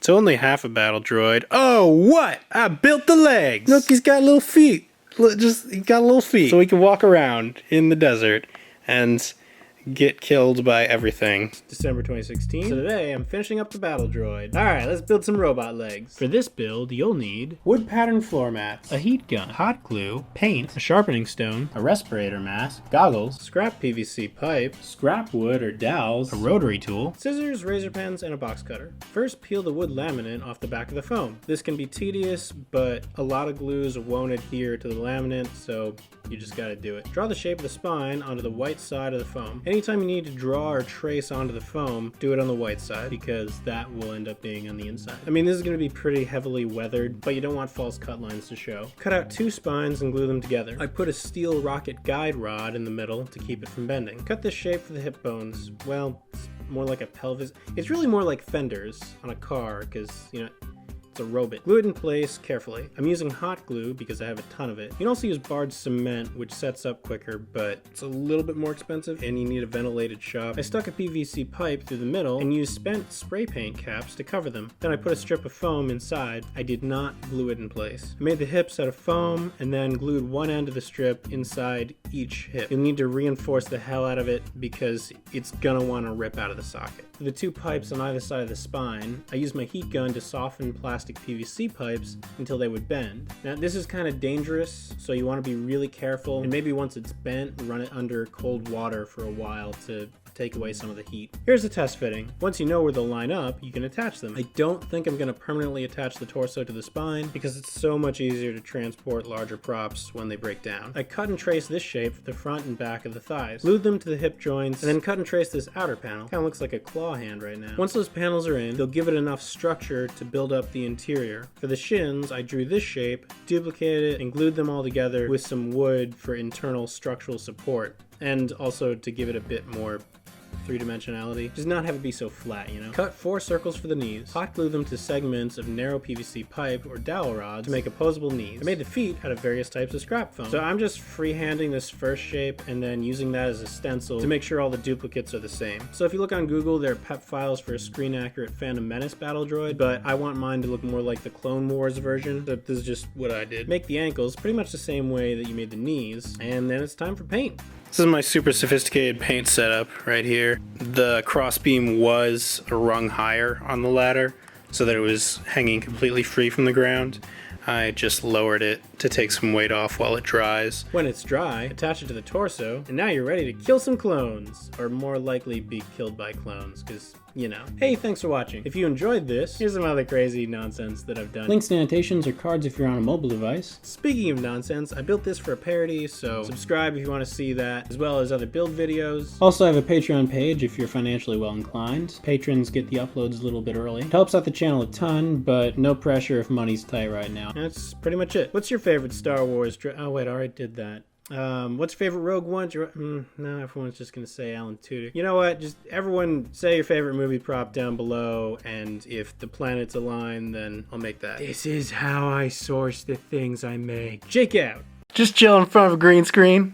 It's only half a battle droid. Oh, what? I built the legs! Look, he's got little feet. He got little feet. So he can walk around in the desert and get killed by everything. December 2016. So today I'm finishing up the battle droid. Alright, let's build some robot legs. For this build, you'll need wood pattern floor mats, a heat gun, hot glue, paint, a sharpening stone, a respirator mask, goggles, scrap PVC pipe, scrap wood or dowels, a rotary tool, scissors, razor pens, and a box cutter. First, peel the wood laminate off the back of the foam. This can be tedious, but a lot of glues won't adhere to the laminate, so you just gotta do it. Draw the shape of the spine onto the white side of the foam. Anytime you need to draw or trace onto the foam, do it on the white side because that will end up being on the inside. I mean, this is going to be pretty heavily weathered, but you don't want false cut lines to show. Cut out 2 spines and glue them together. I put a steel rocket guide rod in the middle to keep it from bending. Cut this shape for the hip bones. Well, it's more like a pelvis. It's really more like fenders on a car because, you know, it's a robot. Glue it in place carefully. I'm using hot glue because I have a ton of it. You can also use barred cement, which sets up quicker, but it's a little bit more expensive and you need a ventilated shop. I stuck a PVC pipe through the middle and used spent spray paint caps to cover them. Then I put a strip of foam inside. I did not glue it in place. I made the hips out of foam and then glued one end of the strip inside each hip. You'll need to reinforce the hell out of it because it's gonna want to rip out of the socket. For the 2 pipes on either side of the spine, I used my heat gun to soften plastic PVC pipes until they would bend. Now this is kind of dangerous, so you want to be really careful, and maybe once it's bent, run it under cold water for a while to take away some of the heat. Here's the test fitting. Once you know where they'll line up, you can attach them. I don't think I'm going to permanently attach the torso to the spine because it's so much easier to transport larger props when they break down. I cut and trace this shape for the front and back of the thighs, glued them to the hip joints, and then cut and trace this outer panel. Kind of looks like a claw hand right now. Once those panels are in, they'll give it enough structure to build up the interior. For the shins, I drew this shape, duplicated it, and glued them all together with some wood for internal structural support, and also to give it a bit more three-dimensionality. Does not have it be so flat, you know? Cut 4 circles for the knees. Hot glue them to segments of narrow PVC pipe or dowel rods to make opposable knees. I made the feet out of various types of scrap foam. So I'm just freehanding this first shape and then using that as a stencil to make sure all the duplicates are the same. So if you look on Google, there are PEP files for a screen-accurate Phantom Menace battle droid, but I want mine to look more like the Clone Wars version. So this is just what I did. Make the ankles pretty much the same way that you made the knees, and then it's time for paint. This is my super sophisticated paint setup right here. The crossbeam was a rung higher on the ladder so that it was hanging completely free from the ground. I just lowered it to take some weight off while it dries. When it's dry, attach it to the torso, and now you're ready to kill some clones, or more likely be killed by clones, because, you know. Hey, thanks for watching. If you enjoyed this, here's some other crazy nonsense that I've done. Links and annotations or cards if you're on a mobile device. Speaking of nonsense, I built this for a parody, so subscribe if you want to see that, as well as other build videos. Also, I have a Patreon page if you're financially well inclined. Patrons get the uploads a little bit early. It helps out the channel a ton, but no pressure if money's tight right now. That's pretty much it. What's your favorite Star Wars oh wait, I already did that. What's your favorite Rogue One? No, everyone's just gonna say Alan Tudyk. You know what? Just everyone say your favorite movie prop down below, and if the planets align, then I'll make that. This is how I source the things I make. Jake out. Just chill in front of a green screen.